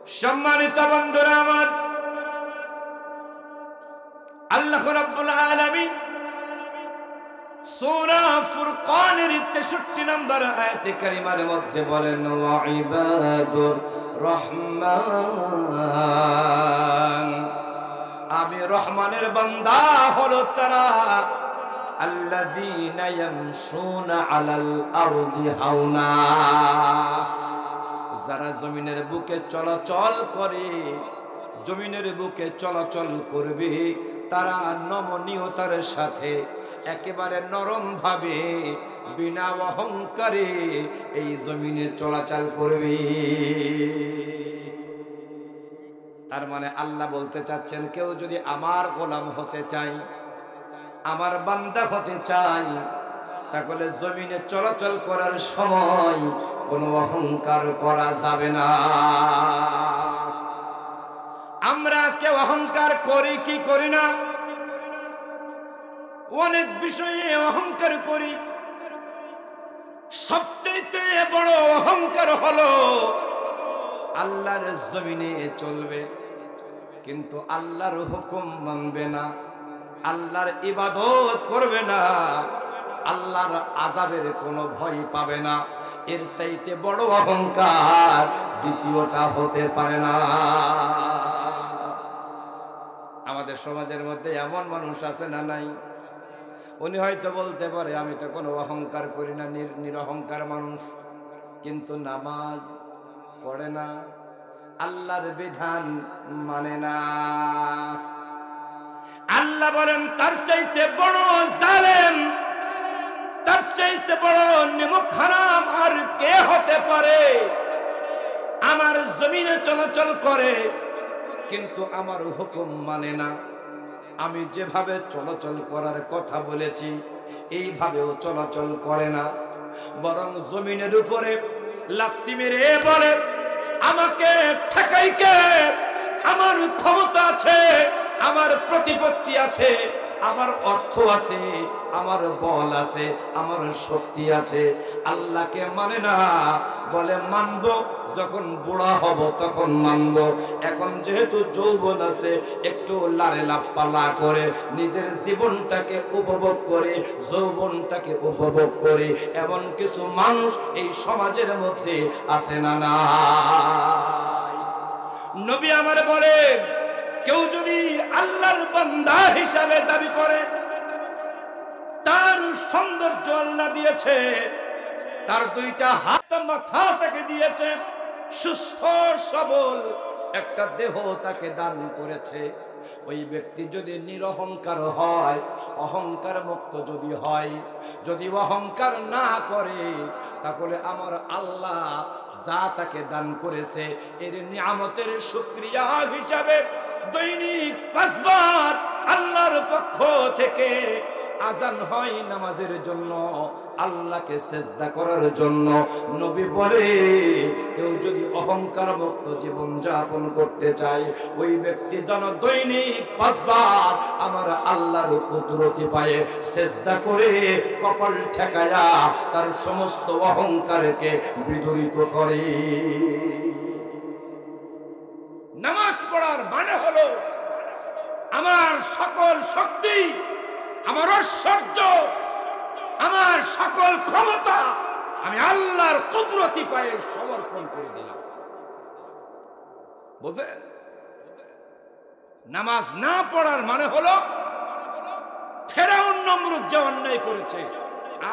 সম্মানিত বন্ধুরা আমার, আল্লাহ রাব্বুল আলামিন সূরা ফুরকানের 63 নম্বর আয়াতে কারিমার মধ্যে বলেন, ওয়া ইবাদুর রহমান, আমি রহমানের বান্দা হলো তারা, আল্লাযীনা ইয়ামশুনা আলাল আরদি হাওনা, যারা জমিনের বুকে চলাচল করে, জমিনের বুকে চলাচল করবে তারা নমনীয়তার সাথে একেবারে নরম ভাবে বিনা অহংকারে এই জমিনে চলাচল করবে। তার মানে আল্লাহ বলতে চাচ্ছেন, কেউ যদি আমার গোলাম হতে চায়, আমার বান্দা হতে চায়, তাহলে জমিনে চলাচল করার সময় কোনো অহংকার করা যাবে না। আমরা আজকে অহংকার করি কি করি না? অনেক বিষয়ে অহংকার করি। সবচেয়ে বড় অহংকার হলো আল্লাহর জমিনে চলবে কিন্তু আল্লাহর হুকুম মানবে না, আল্লাহর ইবাদত করবে না, আল্লাহর আযাবের কোনো ভয় পাবে না। এর চাইতে বড় অহংকার দ্বিতীয়টা হতে পারে না। আমাদের সমাজের মধ্যে এমন মানুষ আছে না নাই? উনি হয়তো বলতে পারে, আমি তো কোনো অহংকার করি না, নিরহংকার মানুষ, কিন্তু নামাজ পড়ে না, আল্লাহর বিধান মানে না। আল্লাহ বলেন, তার চাইতে বড় জালেম, তার চাইতে বড় নিমক হারাম আর কে হতে পারে? আমার জমিনে চলাচল করে কিন্তু আমার হুকুম মানে না, আমি যেভাবে চলাচল করার কথা বলেছি এইভাবেও চলাচল করে না, বরং জমিনের উপরে লাথি মেরে বলে, আমাকে ঠেকাই কে? আমার ক্ষমতা আছে, আমার প্রতিপত্তি আছে, আমার অর্থ আছে, আমার বল আছে, আমার শক্তি আছে। আল্লাহকে মানে না, বলে মানব যখন বুড়া হব তখন মানব, এখন যেহেতু যৌবন আছে একটু লারে লাপ্পালা করে নিজের জীবনটাকে উপভোগ করে, যৌবনটাকে উপভোগ করে, এমন কিছু মানুষ এই সমাজের মধ্যে আছে না নাই? নবী আমার বলে, কেউ যদি আল্লাহর বান্দা হিসাবে দাবি করে, তার সৌন্দর্য আল্লাহ দিয়েছে, তার দুইটা হাত মাথা তাকে দিয়েছে, সুস্থ সবল একটা দেহ তাকে দান করেছে, ওই ব্যক্তি যদি নিরহংকার হয়, অহংকার মুক্ত যদি হয়, যদি অহংকার না করে, তাহলে আমার আল্লাহ যা তাকে দান করেছে এর নিয়ামতের শুকরিয়া হিসাবে দৈনিক 5 বার আল্লাহর পক্ষ থেকে আজান হয় নামাজের জন্য, আল্লাহকে সেজদা করার জন্য। নবী বলে, কেউ যদি অহংকার মুক্ত জীবন যাপন করতে চায়, ওই ব্যক্তি যেন দৈনিক 5 বার আমার আল্লাহর কুদরতি পায়ে সেজদা করে কপাল ঠেকায়া তার সমস্ত অহংকারকে বিদূরিত করে। নামাজ পড়ার মানে হলো আমার সকল শক্তি, আমার ঐশ্বর্য, আমার সকল ক্ষমতা আমি আল্লাহর কুদরতি পায়ে সমর্পণ করে দিলাম। বুঝেন? নামাজ না পড়ার মানে হলো ফেরাউন নমরুদ যে অন্যায় করেছে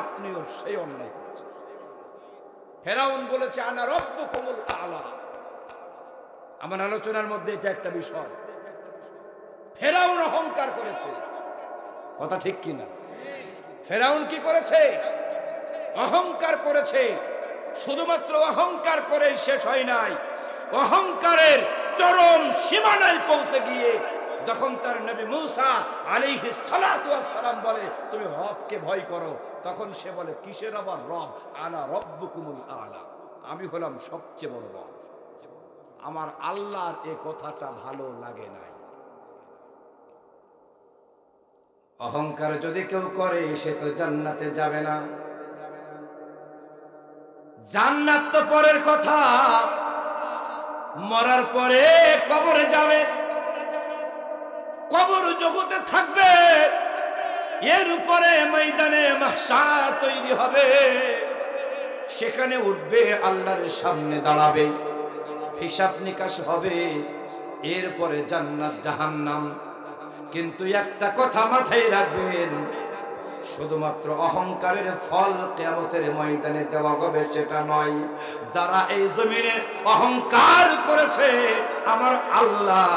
আপনিও সেই অন্যায় করেছেন। ফেরাউন বলেছে, আনা রব্বুকুমুল আ'লা। আমার আলোচনার মধ্যে এটা একটা বিষয়। ফেরাউন অহংকার করেছে, কথা ঠিক কিনা? ফেরাউন কি করেছে? অহংকার করেছে। শুধুমাত্র অহংকার করে শেষ হয় নাই, অহংকারের চরম সীমানায় পৌঁছে গিয়ে যখন তার নবী মূসা আলাইহিস সালাতু ওয়াস সালাম বলে, তুমি রবকে ভয় করো, তখন সে বলে, কিসের আবার রব? আনা রব্বুকুমুল আ'লা, আমি হলাম সবচেয়ে বড় রব। আমার আল্লাহর এই কথাটা ভালো লাগে নাই। অহংকার যদি কেউ করে সে তো জান্নাতে যাবে না। জান্নাত তো পরের কথা, মরার পরে কবরে যাবে, কবর জগতে থাকবে, এর উপরে ময়দানে মাহশার তৈরি হবে, সেখানে উঠবে, আল্লাহর সামনে দাঁড়াবে, হিসাব নিকাশ হবে, এরপরে জান্নাত জাহান্নাম। কিন্তু একটা কথা মাথায় রাখবেন, শুধুমাত্র অহংকারের ফল কিয়ামতের ময়দানে দেওয়া হবে সেটা নয়। যারা এই জমিনে অহংকার করেছে, আমার আল্লাহ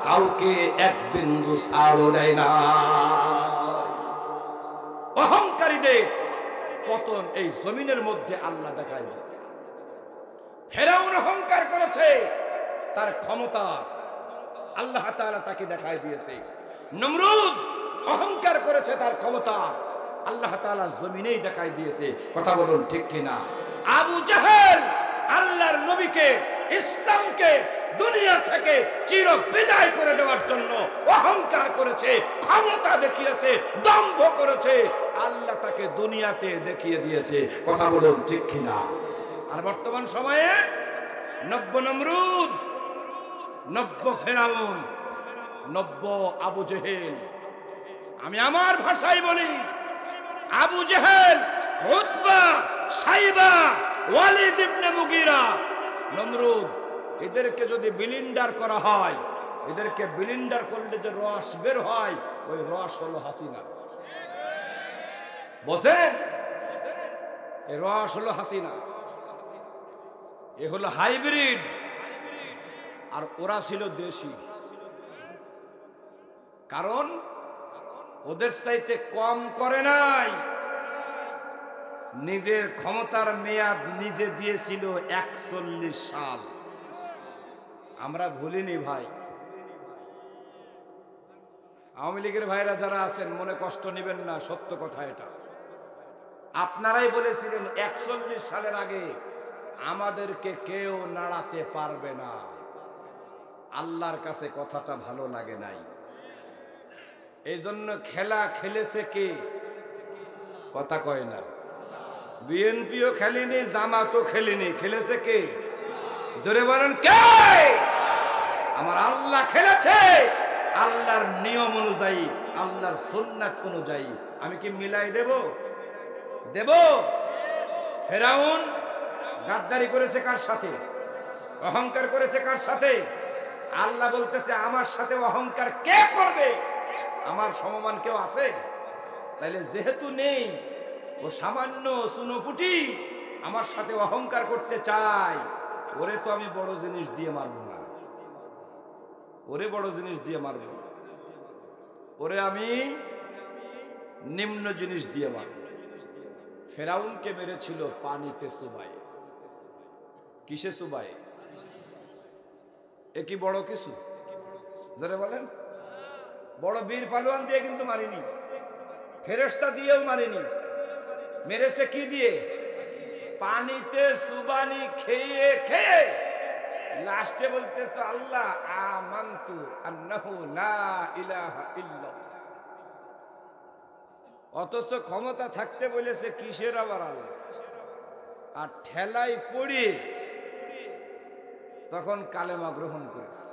কাউকে এক বিন্দু ছাড়ও দেয় না। অহংকারীদের পতন এই জমিনের মধ্যে আল্লাহ দেখায় দিয়েছে। ফেরাউন অহংকার করেছে, তার ক্ষমতা আল্লাহ তাআলা তাকে দেখায় দিয়েছে। নমরুদ অহংকার করেছে, তার ক্ষমতা আল্লাহ তাআলা জমিনেই দেখায় দিয়েছে। কথা বলুন ঠিক কিনা? আবু জাহেল আল্লাহর নবীকে, ইসলামকে দুনিয়া থেকে চির বিদায় করে দেওয়ার জন্য অহংকার করেছে, ক্ষমতা দেখিয়েছে, দম্ভ করেছে, আল্লাহ তাকে দুনিয়াতে দেখিয়ে দিয়েছে। কথা বলুন ঠিক কিনা? আর বর্তমান সময়ে নব্য নমরুদ, নব্য ফেরাউন, নব্য আবু জেহেল। আমি আমার ভাষায় বলি, আবু জেহেল, উতবা, সাইবা, ওয়ালিদ ইবনে মুগীরা, নমরুদ, এদেরকে যদি বিলিন্ডার করা হয়, এদেরকে বিলিন্ডার করলে যে রস বের হয়, ওই রস হলো হাসিনা। বুঝেন? এই রস হলো হাসিনা, এ হলো হাইব্রিড, আর ওরা ছিল দেশি। কারণ ওদের চাইতে কম করে নাই, নিজের ক্ষমতার মেয়াদ নিজে দিয়েছিল 41 সাল। আমরা ভুলিনি ভাই। আওয়ামী লীগের ভাইরা যারা আছেন মনে কষ্ট নেবেন না, সত্য কথা এটা। আপনারাই বলেছিলেন 41 সালের আগে আমাদেরকে কেউ নাড়াতে পারবে না। আল্লাহর কাছে কথাটা ভালো লাগে নাই, এই জন্য খেলা খেলেছে কে? কথা কয় না। বিএনপিও খেলেনি, জামাতও খেলেনি, খেলেছে কে? জোরে বলেন কে? আমার আল্লাহ খেলেছে, আল্লাহর নিয়ম অনুযায়ী, আল্লাহর সুন্নাত অনুযায়ী। আমি কি মিলাই দেব? দেব? ফেরাউন গাদ্দারি করেছে কার সাথে? অহংকার করেছে কার সাথে? আল্লাহ বলতেছে আমার সাথে অহংকার কে করবে? আমার সমমান কেউ আছে? তাইলে যেহেতু নেই, ও সামান্য সুনোপুটি আমার সাথে অহংকার করতে চায়, ওরে তো আমি বড় জিনিস দিয়ে মারব না, ওরে বড় জিনিস দিয়ে মারব না, ওরে আমি নিম্ন জিনিস দিয়ে মারব। ফেরাউনকে মেরেছিল পানিতে চুবায়ে। কিসে চুবায়ে? এ কি বড় কিছু? যারা বলেন, বড় বীর পালোয়ান দিয়ে কিন্তু মারিনি, ফেরেশতা দিয়েও মারিনি, মেরেছে কি দিয়ে? পানিতে চুবানি খেয়ে খেয়ে লাস্টে বলতেছে আল্লাহ আমানতু আন্নাহু লা ইলাহা ইল্লাল্লাহ। অথচ ক্ষমতা থাকতে বলেছে কিসের আবার আল্লাহ, আর ঠেলাই পড়ে তখন কালেমা গ্রহণ করেছে।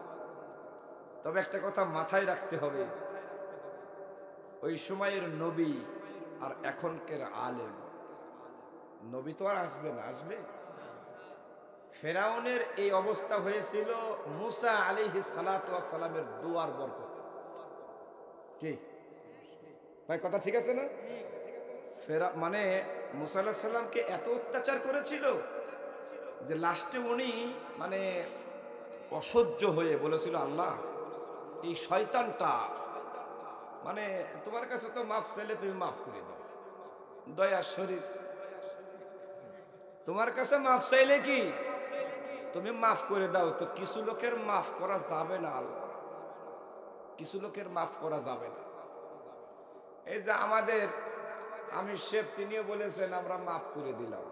তবে একটা কথা মাথায় রাখতে হবে, ওই সময়ের নবী আর এখনকার আলেম, নবী তো আর আসবে না, আসবে? ফেরাউনের এই অবস্থা হয়েছিল মুসা আলাইহিস সালাতু ওয়াস সালামের দুয়ার বরকত। কি ভাই কথা ঠিক আছে না? মানে মুসা আলাইহিস সালামকে এত অত্যাচার করেছিল যে লাস্টে উনি মানে অসহ্য হয়ে বলেছিল আল্লাহ এই শয়তানটা, মানে তোমার কাছে তো মাফ চাইলে তুমি মাফ করে দাও, দয়ার শরীর, তোমার কাছে মাফ চাইলে কি তুমি মাফ করে দাও। তো কিছু লোকের মাফ করা যাবে না, আল্লাহ কিছু লোকের মাফ করা যাবে না। এই যে আমাদের আমির শেখ, তিনিও বলেছেন আমরা মাফ করে দিলাম।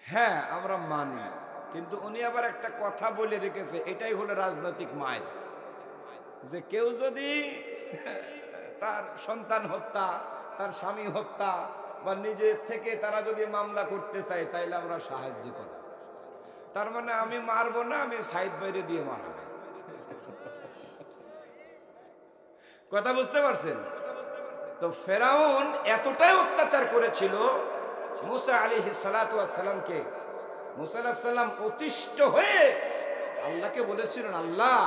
হ্যাঁ আমরা মানি, কিন্তু উনি আবার একটা কথা বলে রেখেছে, এটাই হলো রাজনৈতিক মায়ের, যে কেউ যদি তার সন্তান হত্যা, তার স্বামী হত্যা বা নিজের থেকে তারা যদি মামলা করতে চায়, তাইলে আমরা সাহায্য করি। তার মানে আমি মারবো না, আমি সাইড বাইরে দিয়ে মারবো। কথা বুঝতে পারছেন? তো ফেরাউন এতটাই অত্যাচার করেছিল মুসা আলাইহিস সালাতু ওয়াস সালামকে। মুসা আলাইহিস সালাম অতিষ্ঠ হয়ে আল্লাহকে বলেছিলেন, আল্লাহ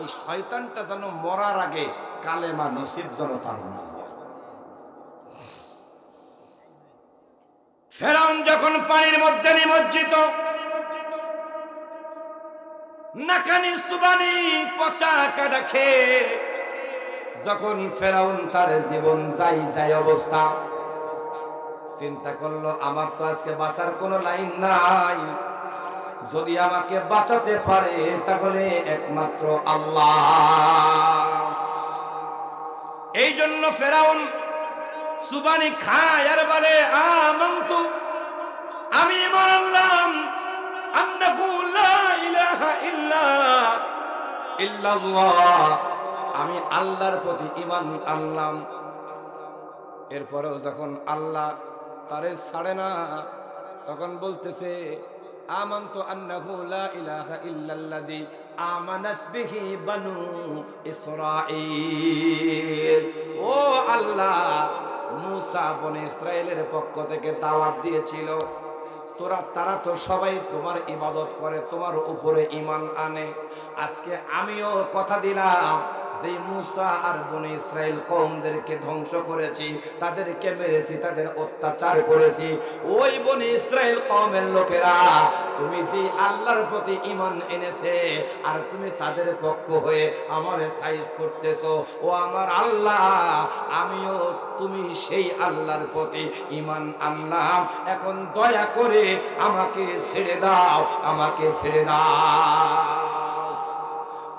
এই শয়তানটা যেন মরার আগে কালেমা নসিব যেন তার না হয়। ফেরাউন যখন পানির মধ্যে নিমজ্জিত, নাকানি সুবানি পচা কাদা খেয়ে যখন ফেরাউন তার জীবন যাই অবস্থা, চিন্তা করলো আমার তো আজকে বাঁচার কোনো লাইন নাই, যদি আমাকে বাঁচাতে পারে তাহলে একমাত্র আল্লাহ। এই জন্য ফেরাউন সুবানি খায় আর বলে, আমানতু, আমি ঈমান আনলাম, আন্নাহু লা ইলাহা ইল্লাল্লাহ, আমি আল্লাহর প্রতি ঈমান আনলাম। এরপরেও যখন আল্লাহ তারে ছাড়ে না, তখন বলতেছে, আমানতু আন্নাহু লা ইলাহা ইল্লাল্লাযী আমানাত বিহি বানু ইসরাঈল। ও আল্লাহ, মুসা বনে ইসরাইলের পক্ষ থেকে দাওয়াত দিয়েছিল, তারা তো সবাই তোমার ইবাদত করে, তোমার উপরে ঈমান আনে। আজকে আমিও কথা দিলাম যে মুসা আর বনে ইসরাইল কওমদেরকে ধ্বংস করেছি, তাদেরকে মেরেছি, তাদের অত্যাচার করেছি। ওই বনে ইসরাইল কওমের লোকেরা তুমি যে আল্লাহর প্রতি ঈমান এনেছে আর তুমি তাদের পক্ষ হয়ে আমারে সাইজ করতেছো, ও আমার আল্লাহ, আমিও তুমি সেই আল্লাহর প্রতি ঈমান আনলাম, এখন দয়া করে আমাকে ছেড়ে দাও, আমাকে ছেড়ে দাও।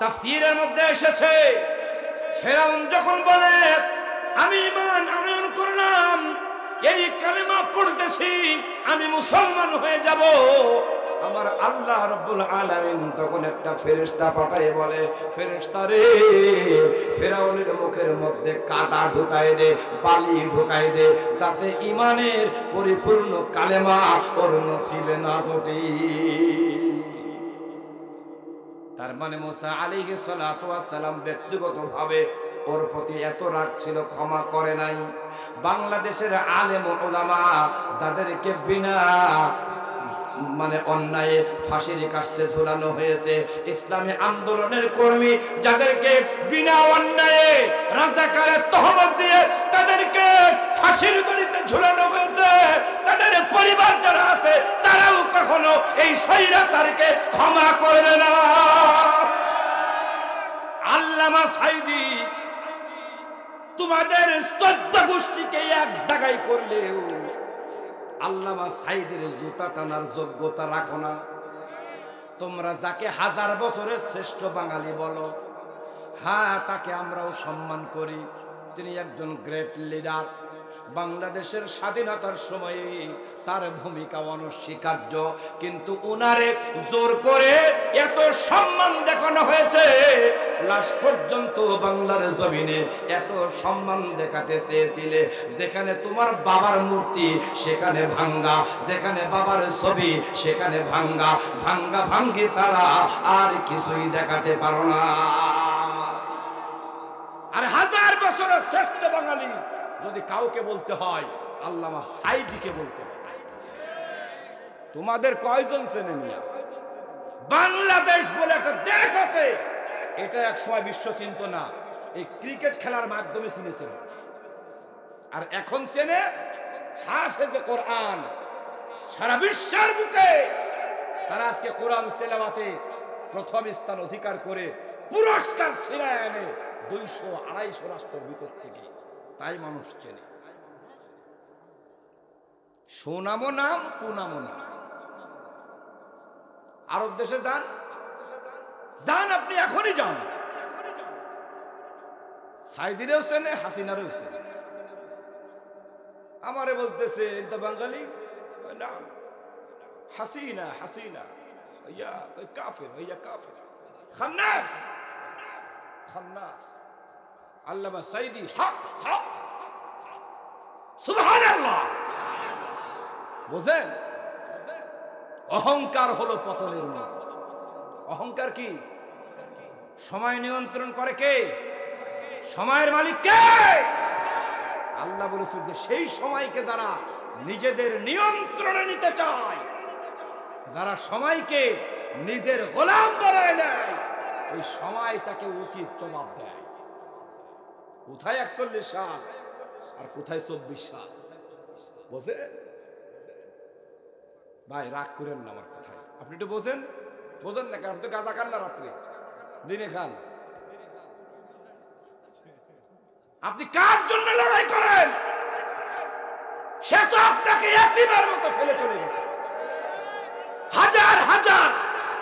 তাফসীরের মধ্যে এসেছে, ফেরাউন যখন বলে আমি ঈমান আনয়ন করলাম, এই কালেমা পড়তেছি, আমি মুসলমান হয়ে যাব, আমার আল্লাহ রাব্বুল আলামিন তখন একটা ফেরেশতা পাঠায় বলে, ফেরেশতা রে, ফেরাউনের মুখের মধ্যে কাদা ঢুকায় দে, বালি ঢুকায় দে, যাতে ঈমানের পরিপূর্ণ কালেমা ওর নসিবে না জোটে। তার মানে মুসা আলাইহিস সালাতু ওয়াস সালাম ব্যক্তিগতভাবে ওর প্রতি এত রাগ ছিল, ক্ষমা করে নাই। বাংলাদেশের আলেম উলামা যাদেরকে বিনা অন্যায়ে ফাঁসির কাস্টে ঝুলানো হয়েছে, ইসলামী আন্দোলনের কর্মী যাদেরকে বিনা অন্যায়ে রাজাকারের তহমত দিয়ে তাদেরকে ফাঁসির দড়িতে ঝুলানো হয়েছে, তাদের পরিবার যারা আছে তারাও কখনো এই স্বৈরাচারকে ক্ষমা করবে না। আল্লামা সাঈদী তোমাদের 14 গোষ্ঠীকে এক জায়গায় করলেও আল্লামা সাঈদীর জুতা টানার যোগ্যতা রাখো না। তোমরা যাকে 1000 বছরের শ্রেষ্ঠ বাঙালি বলো, হ্যাঁ তাকে আমরাও সম্মান করি, তিনি একজন গ্রেট লিডার। বাংলাদেশের স্বাধীনতার সময়ে তার ভূমিকা অনস্বীকার্য, কিন্তু উনারে জোর করে এত সম্মান দেখানো হয়েছে, লাস্ট পর্যন্ত বাংলার জমিনে এত সম্মান দেখাতে চেয়েছিলে, যেখানে তোমার বাবার মূর্তি সেখানে ভাঙ্গা, যেখানে বাবার ছবি সেখানে ভাঙ্গা, ভাঙ্গা ভাঙ্গি ছাড়া আর কিছুই দেখাতে পারো না। আর 1000 বছরের শ্রেষ্ঠ বাঙালি যদি কাউকে বলতে হয়, আল্লামা সাঈদীকে বলতে হয়। তোমাদের কয়জন চেনে নিয়া? বাংলাদেশ বলে একটা দেশ আছে, এটা একসময় বিশ্ব চিনত না, এই ক্রিকেট খেলার মাধ্যমে চিনেছে মানুষ। আর এখন চেনে হাফেজে কোরআন, সারা বিশ্বের বুকে তারা আজকে কোরআন তেলাওয়াতে প্রথম স্থান অধিকার করে পুরস্কার ছিনায় এনে 200-250 রাষ্ট্রের ভিতর থেকে, তাই মানুষ চেনে। সুনামও নাম, কুনামও নাম। আরব দেশে যান, যান আপনি এখনই যান, সাঈদীরেও চেনে, হাসিনারেও চেনে। আমারে বলতেছে এটা বাঙালি, নাম হাসিনা, হাসিনা ইয়া কাফের, ইয়া কাফের, খান্নাস, খান্নাস। আল্লামা সাঈদী হক, হক, সুবহানাল্লাহ। বুঝেন, অহংকার হলো পতনের মূল। অহংকার কি? সময় নিয়ন্ত্রণ করে কে? সময়ের মালিক কে? আল্লাহ বলেছে যে সেই সময়কে যারা নিজেদের নিয়ন্ত্রণে নিতে চায়, যারা সময়কে নিজের গোলাম বানায় নেয়, এই সময় তাকে উচিত জবাব দেয়। কোথায় 41 সাল আর কোথায় 24 সাল? বোঝে ভাই, রাগ করেন না আমার কথায়। আপনি একটু বোঝেন না, কারণ আপনি তো গাঁজা খান না, রাত্রে দিনে খান। আপনি কার জন্য লড়াই করেন? সে তো আপনাকে এতিমের মতো ফেলে চলে গেছে। হাজার হাজার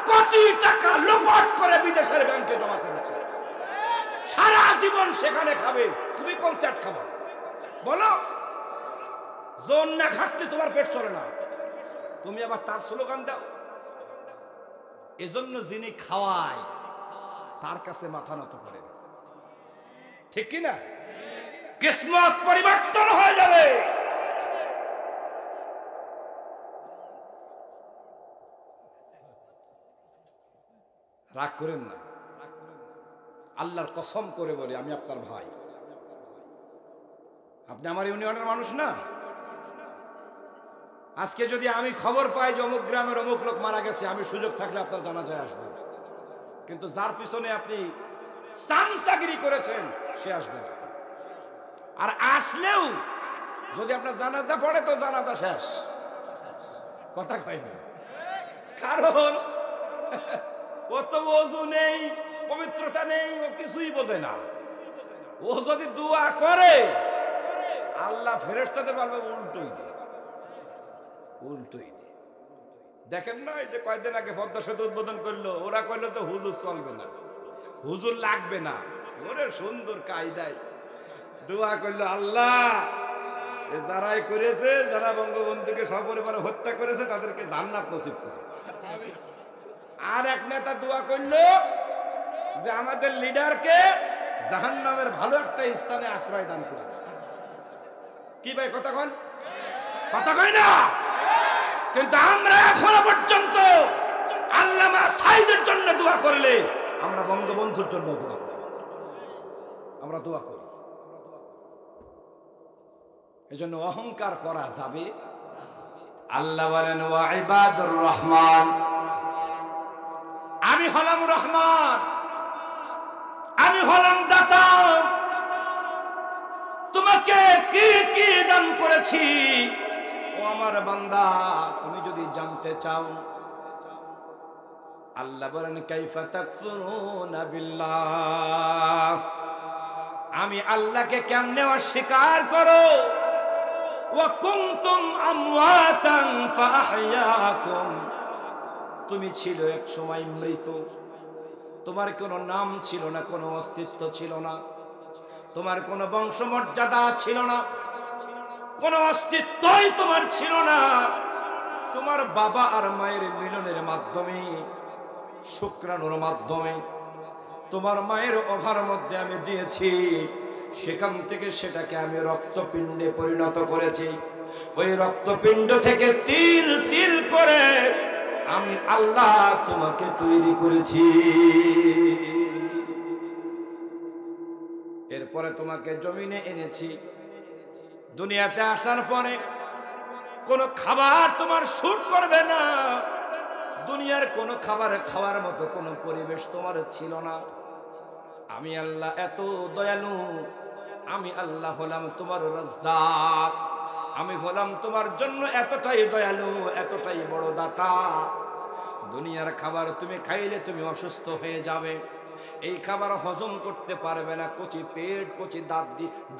কোটি টাকা লোপাট করে বিদেশের ব্যাংকে জমা করেছে। সারা জীবন সেখানে খাবে, তুমি কোন সেট খাবা বলো? জোন না খাটলে তোমার পেট চলে না, তুমি আবার তার স্লোগান দাও। এজন্য যিনি খাওয়ায় তার কাছে মাথা নত করেন, ঠিক কি না? কিসমত পরিবর্তন হয়ে যাবে। রাগ করেন না, আল্লাহর কসম করে বলি, আমি আপনার ভাই, আপনি আমার ইউনিয়নের মানুষ না? আজকে যদি আমি খবর পাই যে অমুক গ্রামের অমুক লোক মারা গেছে, আমি সুযোগ থাকলে আপনার জানাজায় আসবো। কিন্তু যার পিছনে আপনি চামচাগিরি করেছেন সে আসবে না। আর আসলেও যদি আপনার জানাজা পড়ে তো জানাজা শেষ, কথা কয় না। কারণ ও তো ওযু নেই, পবিত্রতা নেই, ও কিছুই বোঝে না। ও যদি দোয়া করে আল্লাহ ফেরেশতাদের বলবে উল্টোই দে। দেখেন না, এই যে কয়েকদিন আগে পদ্মা সেতু উদ্বোধন করলো, ওরা কইলো তো হুজুর চলবে না, হুজুর লাগবে না। ওরে সুন্দর কায়দায় দোয়া করলো, আল্লাহ যারাই করেছে, যারা বঙ্গবন্ধুকে সপরিবারে হত্যা করেছে তাদেরকে জান্নাত নসিব করে। আর এক নেতা দোয়া করলো যে আমাদের লিডারকে জাহান্নামের ভালো একটা স্থানে আশ্রয় দান করে। কি ভাই কথা কয় না? কিন্তু আমরা এখনো পর্যন্ত আল্লামা সাইদের জন্য দোয়া করলে আমরা বঙ্গবন্ধুর জন্য দোয়া করি, আমরা দোয়া করি। এজন্য অহংকার করা যাবে। আল্লাহ বলেন ওয়া ইবাদুর রহমান, আমি হলাম রহমান, আমি হলাম দাতা। তোমাকে কি কি দান করেছি ও আমার বান্দা, তুমি যদি জানতে চাও। আল্লাহ বলেন কাইফা তাকফুরুনা বিল্লাহ, আমি আল্লাহকে কেমনে অস্বীকার করো। ওয়া কুনতুম আমওয়াতান ফাআহইয়াকুম, তুমি ছিল এক সময় মৃত, তোমার কোনো নাম ছিল না, কোনো অস্তিত্ব ছিল না, তোমার কোনো বংশমর্যাদা ছিল না, কোনো অস্তিত্বই তোমার ছিল না। তোমার বাবা আর মায়ের মিলনের মাধ্যমে, শুক্রাণুর মাধ্যমে তোমার মায়ের ওভার মধ্যে আমি দিয়েছি, সেখান থেকে সেটাকে আমি রক্তপিণ্ডে পরিণত করেছি। ওই রক্তপিণ্ড থেকে তিল তিল করে আমি আল্লাহ তোমাকে তৈরি করেছি। এরপরে তোমাকে জমিনে এনেছি। দুনিয়াতে আসার পরে কোনো খাবার তোমার শুট করবে না, দুনিয়ার কোনো খাবার খাওয়ার মতো কোনো পরিবেশ তোমার ছিল না। আমি আল্লাহ এত দয়ালু, আমি আল্লাহ হলাম তোমার রাজ্জাক, আমি হলাম তোমার জন্য এতটাই দয়ালু, এতটাই বড় দাতা। দুনিয়ার খাবার তুমি খাইলে তুমি অসুস্থ হয়ে যাবে, এই খাবার হজম করতে পারবে না, কচি পেট কচি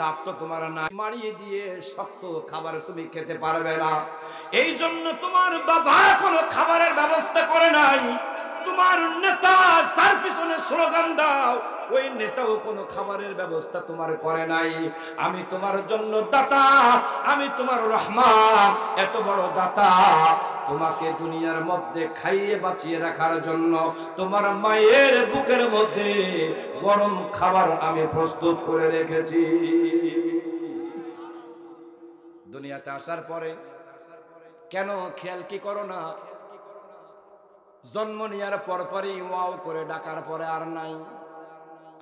দাঁত তো তোমার না, মারিয়ে দিয়ে শক্ত খাবার তুমি খেতে পারবে না। এই জন্য তোমার বাবা কোনো খাবারের ব্যবস্থা করে নাই। তোমার নেতা যার পিছনে স্লোগান দাও, ওই নেতাও কোনো খাবারের ব্যবস্থা তোমার করে নাই। আমি তোমার জন্য দাতা, আমি তোমার রহমান, এত বড় দাতা। তোমাকে দুনিয়ার মধ্যে খাইয়ে বাঁচিয়ে রাখার জন্য তোমার মায়ের বুকের মধ্যে গরম খাবার আমি প্রস্তুত করে রেখেছি। দুনিয়াতে আসার পরে কেন খেয়াল কি করো না? জন্ম নেওয়ার পরপরই ওয়াও করে ডাকার পরে আর নাই,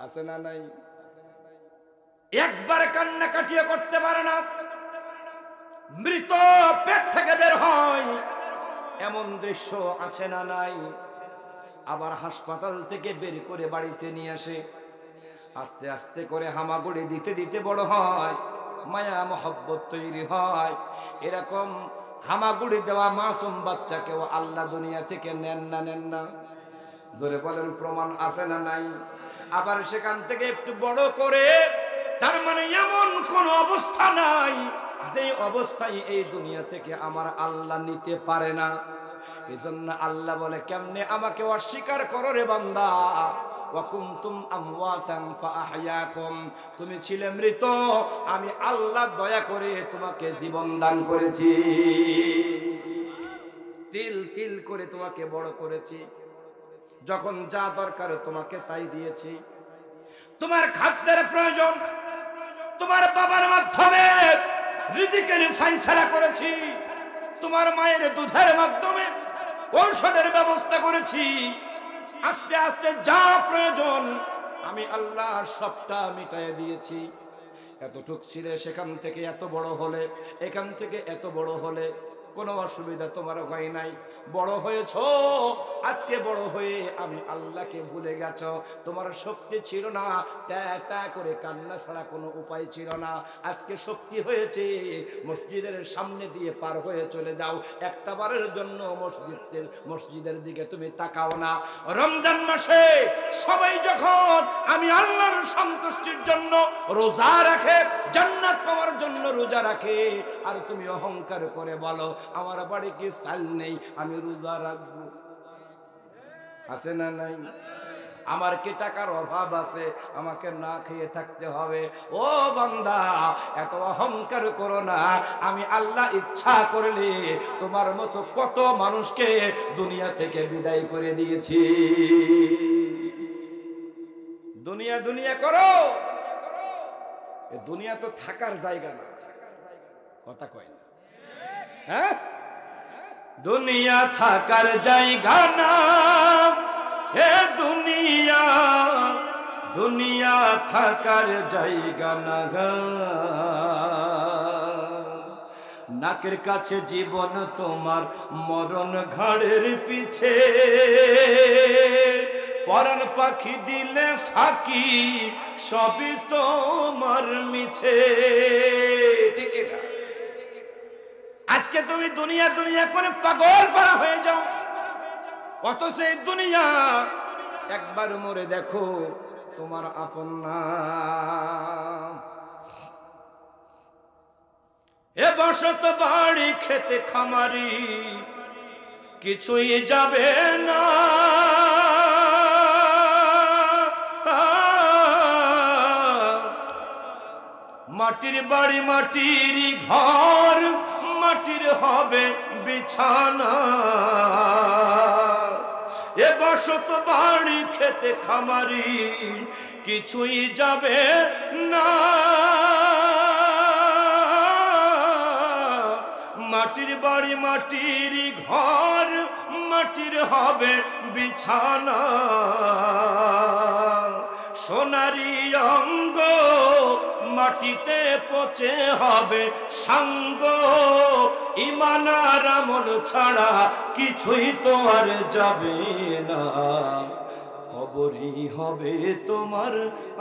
আছে না নাই? একবার কান্না কাটিয়ে করতে পারে না, মৃত পেট থেকে বের হয়, এমন দৃশ্য আছে না নাই? আবার হাসপাতাল থেকে বের করে বাড়িতে নিয়ে আসে, আস্তে আস্তে করে হামাগুড়ি দিতে দিতে বড় হয়, মায়া মহব্বত তৈরি হয়। এরকম হামাগুড়ি দেওয়া মাসুম বাচ্চাকেও আল্লাহ দুনিয়া থেকে নেন না, নেন না? জোরে বলেন, প্রমাণ আছে না নাই? আবার সেখান থেকে একটু বড় করে, তার মানে এমন কোন অবস্থা নাই যে অবস্থায় এই দুনিয়া থেকে আমার আল্লাহ নিতে পারে না। এজন্য আল্লাহ বলে, কেমনে আমাকে অস্বীকার করো রে বান্দা? ওয়া কুনতুম আমওয়াতান ফাআহইয়াকুম, তুমি ছিলে মৃত, আমি আল্লাহ দয়া করে তোমাকে জীবন দান করেছি, তিল তিল করে তোমাকে বড় করেছি, যখন যা দরকার তোমাকে তাই দিয়েছি। তোমার খাদ্যের প্রয়োজন তোমার বাবার মাধ্যমে রিজিকের ফয়সালা করেছি, তোমার মায়ের দুধের মাধ্যমে ঔষধের ব্যবস্থা করেছি। আস্তে আস্তে যা প্রয়োজন আমি আল্লাহ সবটা মিটাই দিয়েছি। এতটুক ছিলে, সেখান থেকে এত বড় হলে, এখান থেকে এত বড় হলে, কোনো অসুবিধা তোমার হয় নাই। বড় হয়েছ, আজকে বড় হয়ে আমি আল্লাহকে ভুলে গেছ। তোমার শক্তি ছিল না, ট্যা ট্যা করে কান্না ছাড়া কোনো উপায় ছিল না। আজকে শক্তি হয়েছে, মসজিদের সামনে দিয়ে পার হয়ে চলে যাও, একটা বারের জন্য মসজিদের দিকে তুমি তাকাও না। রমজান মাসে সবাই যখন আমি আল্লাহর সন্তুষ্টির জন্য রোজা রাখে, জান্নাত পাওয়ার জন্য রোজা রাখে, আর তুমি অহংকার করে বলো আমার বাড়ি কি চাল নেই, আমি রোজা রাখবো। আছে না নাই? আমার কি টাকার অভাব আছে, আমাকে না খেয়ে থাকতে হবে? ও বান্দা, এত অহংকার করো না। আমি আল্লাহ ইচ্ছা করলে তোমার মতো কত মানুষকে দুনিয়া থেকে বিদায় করে দিয়েছি। দুনিয়া দুনিয়া করো, এ দুনিয়া তো থাকার জায়গা না। কথা কয় না? হ্যাঁ, দুনিয়া থাকার জায়গা না, এ দুনিয়া দুনিয়া থাকার জায়গা না। নাকের কাছে জীবন তোমার, মরণ ঘাড়ের পিছে, পরাণ পাখি দিলে ফাঁকি, সবই তোমার মিছে। ঠিক না? আজকে তুমি দুনিয়া দুনিয়া করে পাগল পারা হয়ে যাও, অথচ এই দুনিয়া একবার মরে দেখো তোমার আপন না। এ বসত বাড়ি খেতে খামারি কিছুই যাবে না, মাটির বাড়ি মাটির ঘর, মাটির হবে বিছানা। এ বসত বাড়ি খেতে খামারি কিছুই যাবে না, মাটির বাড়ি মাটির ঘর, মাটির হবে বিছানা। সোনারি অঙ্গ মাটিতে পচে হবে সাঙ্গ, ঈমান আর আমল ছাড়া কিছুই তো আর যাবে না। কবরই হবে তোমার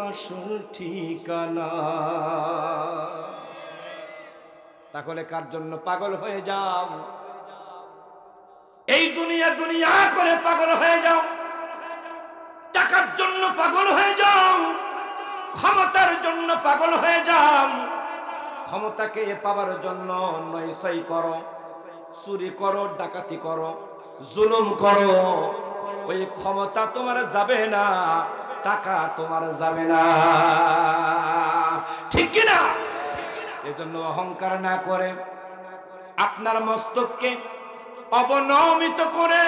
আসল ঠিকানা। তাহলে কার জন্য পাগল হয়ে যাও? এই দুনিয়া দুনিয়া করে পাগল হয়ে যাও, টাকার জন্য পাগল হয়ে যাও, ক্ষমতার জন্য পাগল হয়ে যাও। ক্ষমতাকে পাবার জন্য নয়ছয় করো, চুরি করো, ডাকাতি করো, জুলুম করো, ওই ক্ষমতা তোমার যাবে না, টাকা তোমার যাবে না। ঠিক কিনা? এজন্য অহংকার না করে আপনার মস্তককে অবনমিত করে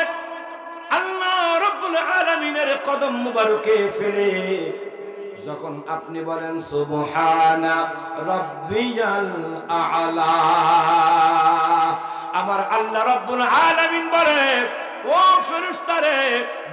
আল্লাহ রাব্বুল আলামিনের কদম মুবারকে ফেলে যখন আপনি বলেন সুবহানা রাব্বিয়াল আ'লা, আমার আল্লাহ রাব্বুল আলামিন বলে ও ফেরেশতারে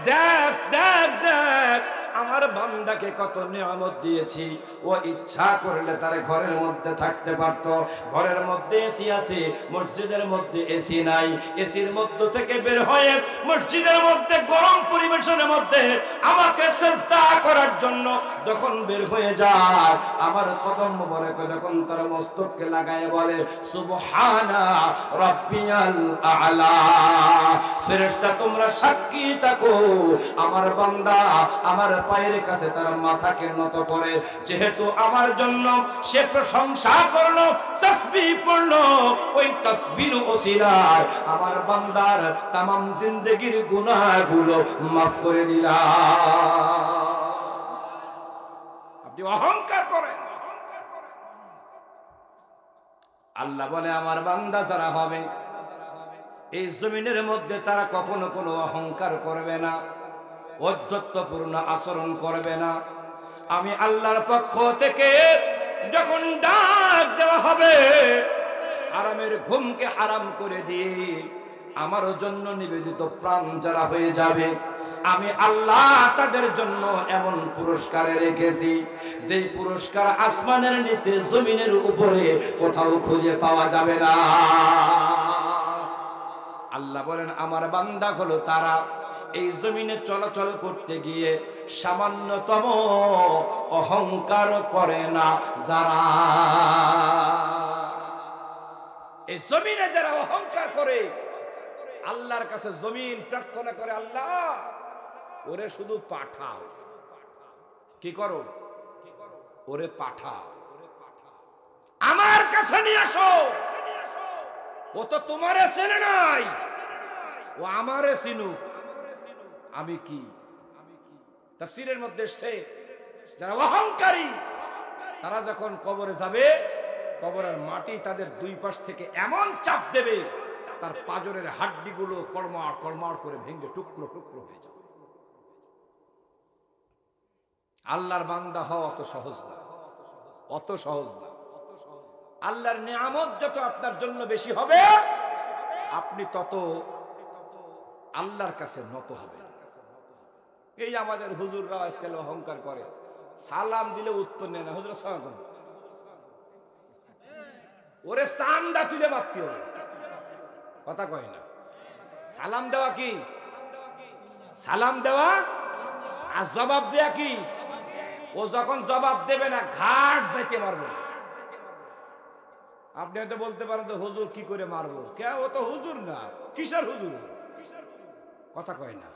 দেখ দেখ দেখ আমার বান্দাকে কত নিয়ামত দিয়েছি। ও ইচ্ছা করলে তার ঘরের মধ্যে থাকতে পারতো। ঘরের মধ্যে এসি আছে, মসজিদের মধ্যে এসি নাই। এসির মধ্য থেকে বের হয়ে মসজিদের মধ্যে গরম পরিবেশের মধ্যে আমাকে সিজদা করার জন্য যখন বের হয়ে যায়, আমার কদম মোবারক যখন তার মস্তককে লাগায় বলে সুবহানা রাব্বিয়াল আ'লা। ফেরেশতা তোমরা সাক্ষী থাকো, আমার বান্দা আমার পায়ের কাছে তার মাথাকে নত করে যেহেতু আমার জন্য সে প্রশংসা করলো, তাসবিহ পড়লো, ওই তাসবিহর ওসিলায় আমার বান্দার तमाम জিন্দেগীর গুনাহগুলো মাফ করে দিলাম। আপনি অহংকার করেন, আল্লাহ বলে আমার বান্দা যারা হবে এই জমিনের মধ্যে তারা কখনো কোনো অহংকার করবে না, অধ্যত্বপূর্ণ আচরণ করবে না। আমি আল্লাহর পক্ষ থেকে যখন ডাক দেওয়া হবে আরামের ঘুমকে হারাম করে দিয়ে আমার জন্য নিবেদিত প্রাণ যারা হয়ে যাবে, আমি আল্লাহ তাদের জন্য এমন পুরস্কার রেখেছি যে পুরস্কার আসমানের নিচে জমিনের উপরে কোথাও খুঁজে পাওয়া যাবে না। আল্লাহ বলেন আমার বান্দা হলো তারা এই জমিনে চলাচল করতে গিয়ে সামান্যতম অহংকার করে না যারা। এই জমিনে যারা অহংকার করে আল্লাহর কাছে জমিন প্রার্থনা করে আল্লাহ ওরে শুধু পাঠাও। কি করো? ওরে পাঠাও, আমার কাছে নিয়ে আসো। ও তো তোমারে চেনে নাই, ও আমারে চিনুক। আমি কি? তাফসীরের মধ্যে এসেছে যারা অহংকারী তারা যখন কবরে যাবে কবরের মাটি তাদের দুই পাশ থেকে এমন চাপ দেবে তার পাজরের হাড্ডিগুলো কড়মাড় কড়মাড় করে ভেঙে টুকরো টুকরো হয়ে যাবে। আল্লাহর বান্দা হওয়া অত সহজ না, অত সহজ না। আল্লাহর নিয়ামত যত আপনার জন্য বেশি হবে আপনি তত আল্লাহর কাছে নত হবেন। এই আমাদের হুজুররা আজকাল অহংকার করে, সালাম দিলে উত্তর নেয় না। হুজুর আসসালামু আলাইকুম, ওরে চান্দা তুলে মারতে হবে, কথা কয় না। সালাম দেওয়া কি? সালাম দেওয়া আর জবাব দেয়া কি? ও যখন জবাব দেবে না ঘাট যাইতে পারবে। আপনি হয়তো বলতে পারেন তো হুজুর কি করে মারবো? কে, ও তো হুজুর না, কিসের হুজুর? কথা কয় না।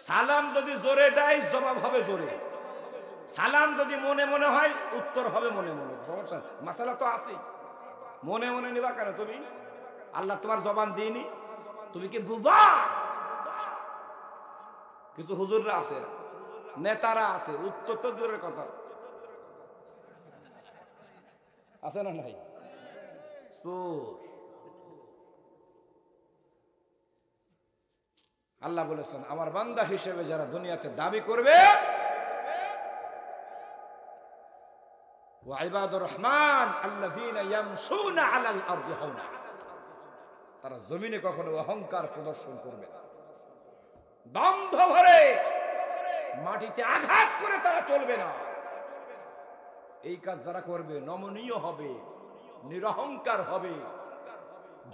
সালাম যদি জোরে দেয় জবাব হবে জোরে, সালাম যদি মনে মনে হয় উত্তর হবে মনে মনে। সমস্যা মাসালা তো আছে, মনে মনে নিবা কেন তুমি? আল্লাহ তোমার জবান দিইনি, তুমি কি বুবা? কিছু হুজুররা আছে, নেতারা আছে, উত্তর তো দূরের কথা, আছে না নাই? আল্লাহ বলেছেন আমার বান্দা হিসেবে যারা দুনিয়াতে দাবি করবে ওয়া ইবাদুর রহমান আল্লাযীনা ইয়ামশুনা আলাল আরদি হাওনা, তারা জমিনে কখনো অহংকার প্রদর্শন করবে না, দম্ভ ভরে মাটিতে আঘাত করে তারা চলবে না। এই কাজ যারা করবে নমনীয় হবে, নিরহংকার হবে,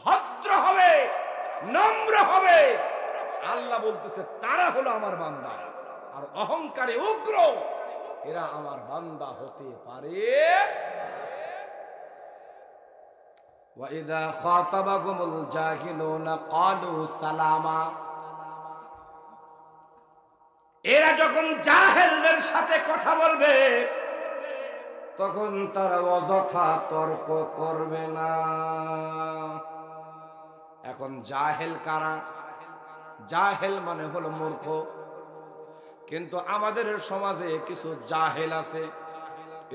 ভদ্র হবে, নম্র হবে, আল্লাহ বলতেছে তারা হলো আমার বান্দা। আর অহংকারে উগ্র এরা আমার বান্দা হতে পারে। ওয়া ইযা খাতাবাকুমুল জাহিলুনা ক্বালু সালামা, এরা যখন জাহেলদের সাথে কথা বলবে তখন তারা অযথা তর্ক করবে না। এখন জাহেল কারা? জাহেল মানে হলো মূর্খ। কিন্তু আমাদের সমাজে কিছু জাহেল আছে,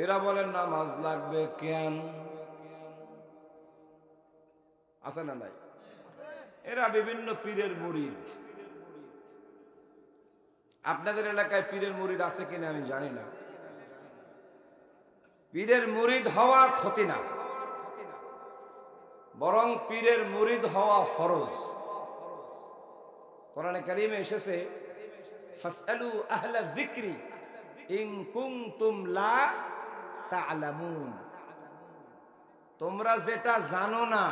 এরা বলেন নামাজ লাগবে কেন? আছে না নাই? এরা বিভিন্ন পীরের মুরিদ। আপনাদের এলাকায় পীরের মুরিদ আছে কিনা আমি জানি না। পীরের মুরিদ হওয়া ক্ষতি না, বরং পীরের মুরিদ হওয়া ফরজ। কোরআনে কারীমে এসেছে ফাসআলু আহলা যিকরি ইন কুনতুম লা তা'লামুন, তোমরা যেটা জানো না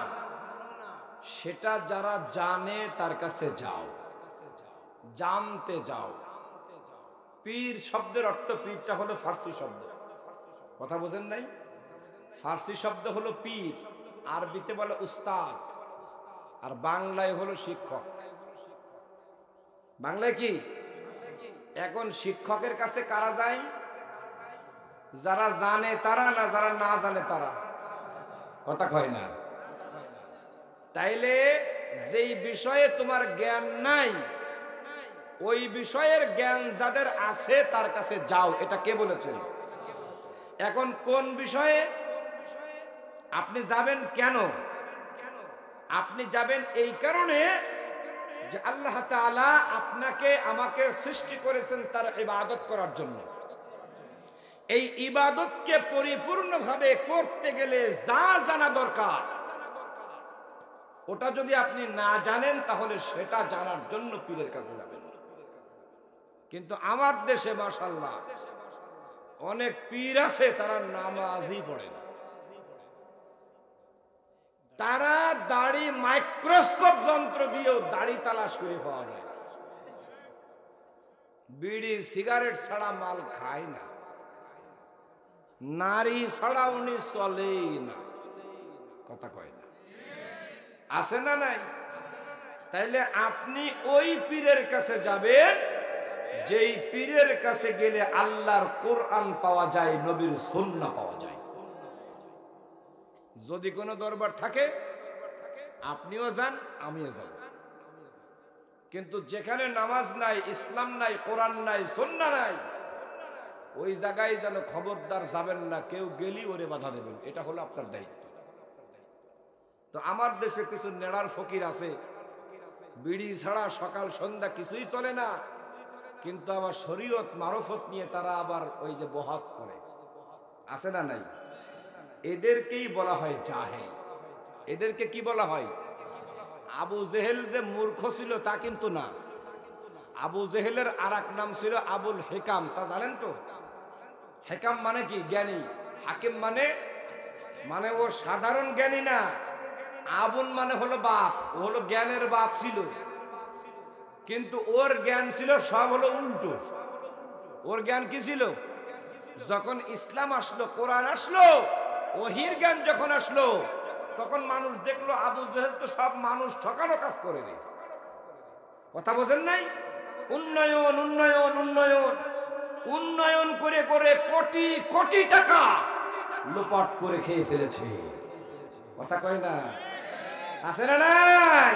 সেটা যারা জানে তার কাছে যাও, জানতে যাও। পীর শব্দের অর্থ, পীরটা হলো ফার্সি শব্দ, কথা বোঝেন নাই? ফার্সি শব্দ হলো পীর, আরবিতে বলে উস্তাদ, আর বাংলায় হলো শিক্ষক। বাংলায় কি? এখন শিক্ষকের কাছে কারা যায়? যারা জানে তারা, না যারা না জানে তারা? কথা কয় না। তাইলে যেই বিষয়ে তোমার জ্ঞান নাই ওই বিষয়ের জ্ঞান যাদের আছে তার কাছে যাও, এটা কে বলেছেন? এখন কোন বিষয়ে আপনি যাবেন? কেন আপনি যাবেন? এই কারণে যে আল্লাহ তাআলা আপনাকে আমাকে সৃষ্টি করেছেন তার ইবাদত করার জন্য। এই ইবাদতকে পরিপূর্ণভাবে করতে গেলে যা জানা দরকার ওটা যদি আপনি না জানেন তাহলে সেটা জানার জন্য পীরের কাছে যাবেন। কিন্তু আমার দেশে মাশাআল্লাহ অনেক পীর আছে, তারা নামাজই পড়ে না। তারা দাড়ি মাইক্রোস্কোপ যন্ত্র দিয়েও দাড়ি তালাশ করে পাওয়া যায় না। বিড়ি সিগারেট ছাড়া মাল খায় না, নারী ছাড়া উনি চলেই না, কথা কয় না। আছে না নাই? তাইলে আপনি ওই পীরের কাছে যাবেন যেই পীরের কাছে গেলে আল্লাহর কোরআন পাওয়া যায়, নবীর সুন্নাহ পাওয়া যায়। যদি কোনো দরবার থাকে আপনিও যান, আমিও যাব। কিন্তু যেখানে নামাজ নাই, ইসলাম নাই, কোরআন নাই, সুন্নাহ নাই, ওই জায়গায় যেন খবরদার যাবেন না। কেউ গেলি ওরে বাধা দেবেন, এটা হলো আপনার দায়িত্ব। তো আমার দেশে কিছু নেড়ার ফকির আছে, বিড়ি ছাড়া সকাল সন্ধ্যা কিছুই চলে না, কিন্তু আবার শরীয়ত মারফত নিয়ে তারা আবার ওই যে বহাস করে, আছে না নাই? এদেরকেই বলা হয় জাহেল। এদেরকে কি বলা হয়? আবু জেহেল যে মূর্খ ছিল তা কিন্তু না। আবু জেহেলের আরেক নাম ছিল আবুল হিকাম, তা জানেন তো? হিকাম মানে কি? জ্ঞানী। হাকিম মানে ও সাধারণ জ্ঞানী না। আবুল মানে হলো বাপ, ও হলো জ্ঞানের বাপ ছিল, কিন্তু ওর জ্ঞান ছিল সব হলো উল্টো। ওর জ্ঞান কি ছিল? যখন ইসলাম আসলো, কোরআন আসলো, ওহির জ্ঞান যখন আসলো, তখন মানুষ দেখলো আবু জেহেল তো সব মানুষ ঠকানো কাজ করে রে। কথা বোঝেন নাই? উন্নয়ন উন্নয়ন উন্নয়ন উন্নয়ন করে করে কোটি কোটি টাকা লোপাট করে খেয়ে ফেলেছে। কথা কয় না? আছে না নাই?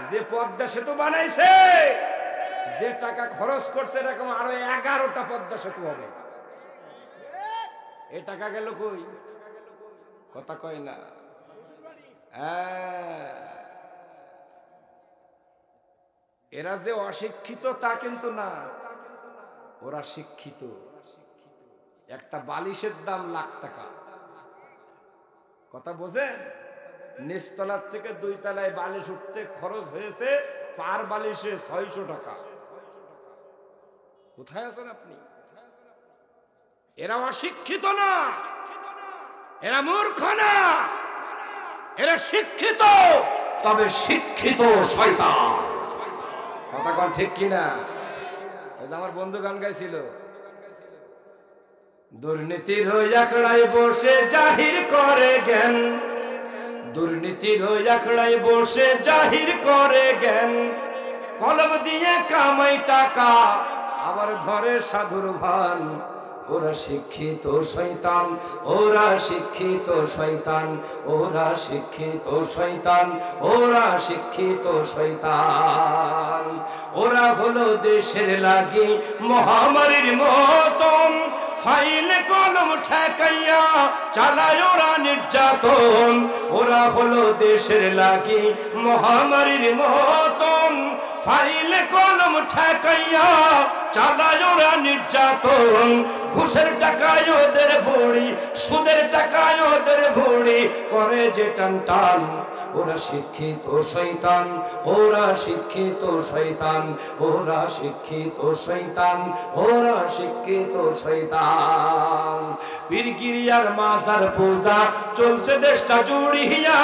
যে পদ্মা সেতু বানাইছে, যে টাকা খরচ করছে, এরকম আরো 11টা পদ্মা সেতু হবে। এই টাকা গেল কই? কথা কয় না? এরা যে অশিক্ষিত তা কিন্তু না, ওরা শিক্ষিত। একটা বালিশের দাম লাখ টাকা, কথা বোঝেন? নিচতলার থেকে 2 তলায় বালিশ উঠতে খরচ হয়েছে পার বালিশে 600 টাকা। কোথায় আছেন আপনি? এরা অশিক্ষিত না, এরা মূর্খ না, এরা শিক্ষিত, তবে শিক্ষিত শয়তান। কথা কোন ঠিক কিনা? আমার বন্ধু গান গাইছিল, দুর্নীতির আখড়ায় বসে জাহির করে জ্ঞান, দুর্নীতির আখড়ায় বসে জাহির করে জ্ঞান, কলম দিয়ে কামাই টাকা আবার ধরে সাধুর ভান। ওরা শিক্ষিত শয়তান, ওরা শিক্ষিত শয়তান, ওরা শিক্ষিত শয়তান, ওরা শিক্ষিত শয়তান। ওরা হলো দেশের লাগি মহামারীর মতন, ফাইল কলম ঠেকাইয়া চালায় ওরা নির্যাতন। ওরা হলো দেশের লাগি মহামারীর মতন, ফাইল কলম ঠেকাইয়া চালায় ওরা নির্যাতন। ঘুষের টাকায় ওদের ভুড়ি, সুদের টাকায় ওদের ভুড়ি, করে যে টান টান, ওরা শিক্ষিত শয়তান, ওরা শিক্ষিত শয়তান, ওরা শিক্ষিত শয়তান, ওরা শিক্ষিত শয়তান। পীরগিরিয়ার মাজার পূজা চলছে দেশটা জুড়িয়া,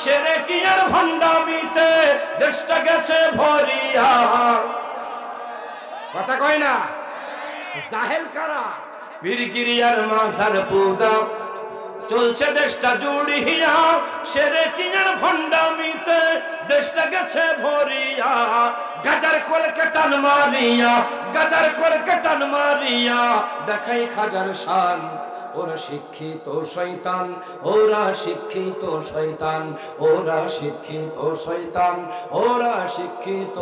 শিরকিয়ার ভণ্ডামিতে দেশটা গেছে ভরিয়া। কথা কয় না? জাহেল কারা? পীরগিরিয়ার মাজার পূজা চলছে দেশটা জুড়িয়া, শিরকিয়ার ভণ্ডামিতে দেশটা গেছে ভরিয়া। গাজার কলকে টান মারিয়া, গাজার কলকে টান মারিয়া দেখাই খাজার শান। ওরা শিক্ষিত শয়তান, ওরা শিক্ষিত শয়তান, ওরা শিক্ষিত শয়তান, ওরা শিক্ষিত।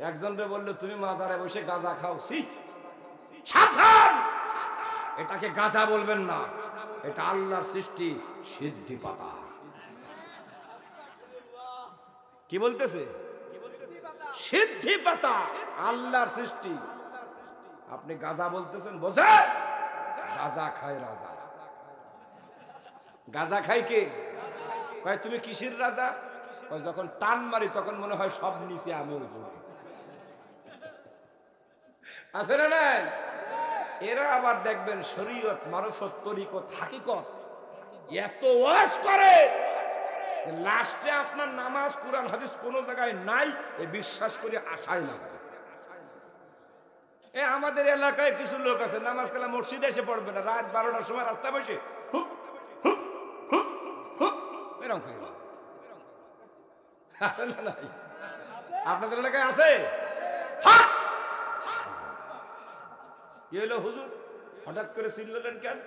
একজনরে বললো তুমি মাজারে বসে গাঁজা খাও, সাবধান, এটাকে গাঁজা বলবেন না, এটা আল্লাহর সৃষ্টি সিদ্ধি পাতা। কি বলতেছে? সিদ্ধি পাতা, আল্লাহর সৃষ্টি। আপনি গাঁজা বলতেছেন, বোঝে? গাঁজা খায় রাজা। গাঁজা খাই কে? কয় তুমি কিসের রাজা? কয় যখন টান মারি তখন মনে হয় সব নিচে আমি উপরে। আছে না নাই? এরা আবার দেখবেন শরীয়ত, মারফত, তরিকত, হাকিকত এত ওয়াজ করে, লাস্টে আপনার নামাজ, কুরআন, হাদিস কোন জায়গায় নাই এ বিশ্বাস করে আশাই লাগবে। আমাদের এলাকায় কিছু লোক আছে নামাজ কালা মসজিদে এসে পড়বে না, রাত 12টার সময় রাস্তা বসে এরকম করে। আছে না নাই? আপনাদের এলাকায় আছে? কি হলো হুজুর, হঠাৎ করে চিনলেন কেন?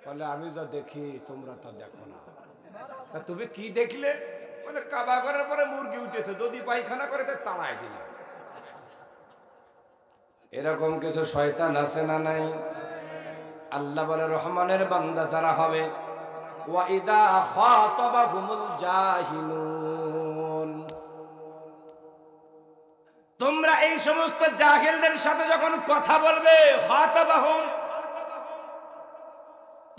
বলে আমি যা দেখি তোমরা তো দেখো না। তুমি কি দেখলে? মানে কাবা করার পরে মুরগি উঠেছে, যদি পায়খানা করে তাড়ায় দিল। এরকম কিছু শয়তান আছে না নাই? আল্লাহ বলে রহমানের বান্দা যারা হবে, ওয়াইদা খাতাবাহুমুল জাহিলুন, তোমরা এই সমস্ত জাহিলদের সাথে যখন কথা বলবে, খাতাবাহুম,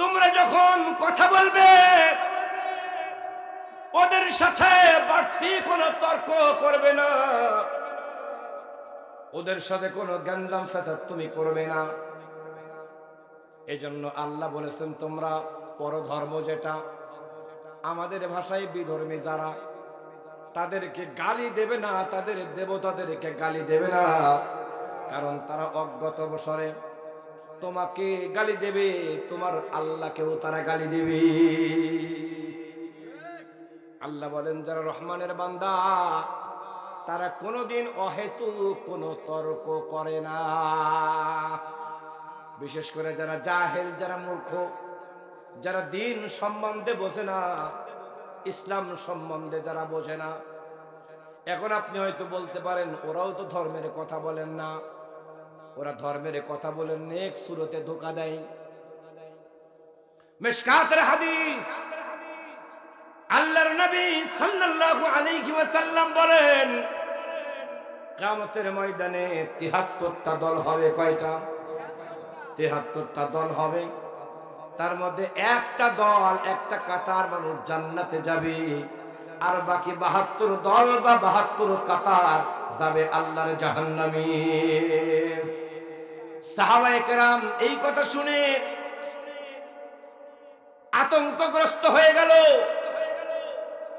তোমরা যখন কথা বলবে ওদের সাথে বাড়তি কোনো তর্ক করবে না, ওদের সাথে কোনো গঞ্জাম ফাসাদ তুমি করবে না। এজন্য আল্লাহ বলেছেন তোমরা পরধর্ম, যেটা আমাদের ভাষায় বিধর্মী যারা, তাদেরকে গালি দেবে না, তাদের দেবতাদেরকে গালি দেবে না, কারণ তারা অজ্ঞত বসরে তোমাকে গালি দেবে, তোমার আল্লাহকেও তারা গালি দেবে। আল্লাহ বলেন যারা রহমানের বান্দা তারা কোনোদিন অহেতুক কোনো তর্ক করে না। বিশেষ করে যারা জাহেল, যারা মূর্খ, যারা দিন সম্বন্ধে বোঝে না, ইসলাম সম্বন্ধে যারা বোঝে না। এখন আপনি হয়তো বলতে পারেন ওরাও তো ধর্মের কথা বলেন না, ওরা ধর্মের কথা বলেন নেক সুরতে ধোঁকা দেয়। মিশকাতের হাদিস, আল্লাহর নবী সাল্লাল্লাহু আলাইহি ওয়াসাল্লাম বলেন কিয়ামতের ময়দানে ৭৩টা দল হবে। কয়টা? ৭৩টা দল হবে। তার মধ্যে একটা দল, একটা কাতার মানুষ জান্নাতে যাবে, আর বাকি ৭২ দল বা ৭২ কাতার যাবে আল্লাহর জাহান্নামে। সাহাবায়ে কেরাম এই কথা শুনে আতঙ্কগ্রস্ত হয়ে গেল,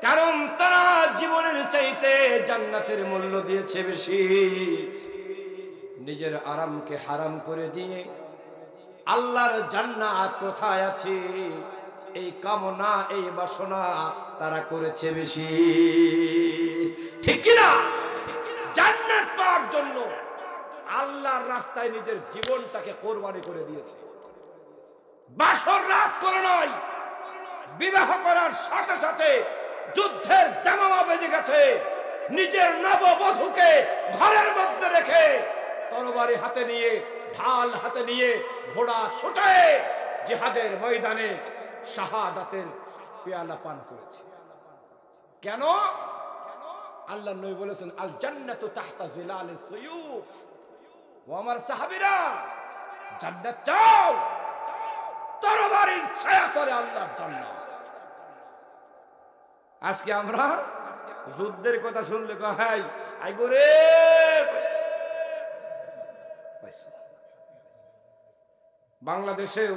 কারণ তারা জীবনের চাইতে জান্নাতের মূল্য দিয়েছে বেশি। নিজের আরামকে হারাম করে দিয়ে আল্লাহর জান্নাত কোথায় আছে এই কামনা, এই বাসনা তারা করেছে বেশি। ঠিক কি না? জান্নাত পাওয়ার জন্য আল্লাহর রাস্তায় নিজের জীবনটাকে কোরবানি করে দিয়েছে। বাসর রাত করে নয়, বিবাহ করার সাথে সাথে যুদ্ধের দামামা বেজে গেছে। নিজের নববধূকে ঘরের মধ্যে রেখে তরবারি হাতে নিয়ে, ঢাল হাতে নিয়ে, ঘোড়া ছোটায় জিহাদের ময়দানে শাহাদাতের পেয়ালা পান করেছে। কেন? আল্লাহ নবী বলেছেন আল জান্নাতু তাহতা জিলালিস সুয়ুফ। ও আমার সাহাবীরা, জান্নাত চাও, তরবারির ছায়া তলে আল্লাহর জান্নাত। আজকে আমরা যুদ্ধের কথা শুনলে কই আই গোরে বাংলাদেশেও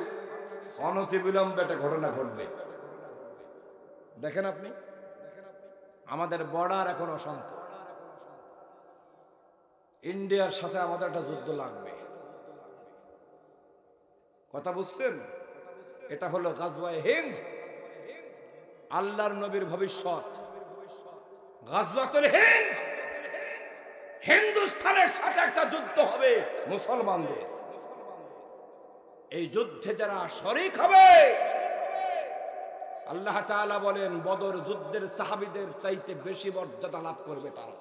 অনতিবিলম্বে একটা ঘটনা ঘটবে। দেখেন আপনি, আমাদের বর্ডার এখন অশান্ত, ইন্ডিয়ার সাথে আমাদের একটা যুদ্ধ লাগবে। কথা বুঝছেন? এটা হলো গাজওয়ায়ে হিন্দ, আল্লাহর নবীর ভবিষ্যৎ। গাজওয়াতুল হিন্দ, হিন্দুস্তানের সাথে একটা যুদ্ধ হবে মুসলমানদের। এই যুদ্ধে যারা শরীক হবে, আল্লাহ তাআলা বলেন বদর যুদ্ধের সাহাবীদের চাইতে বেশি মর্যাদা লাভ করবে তারা।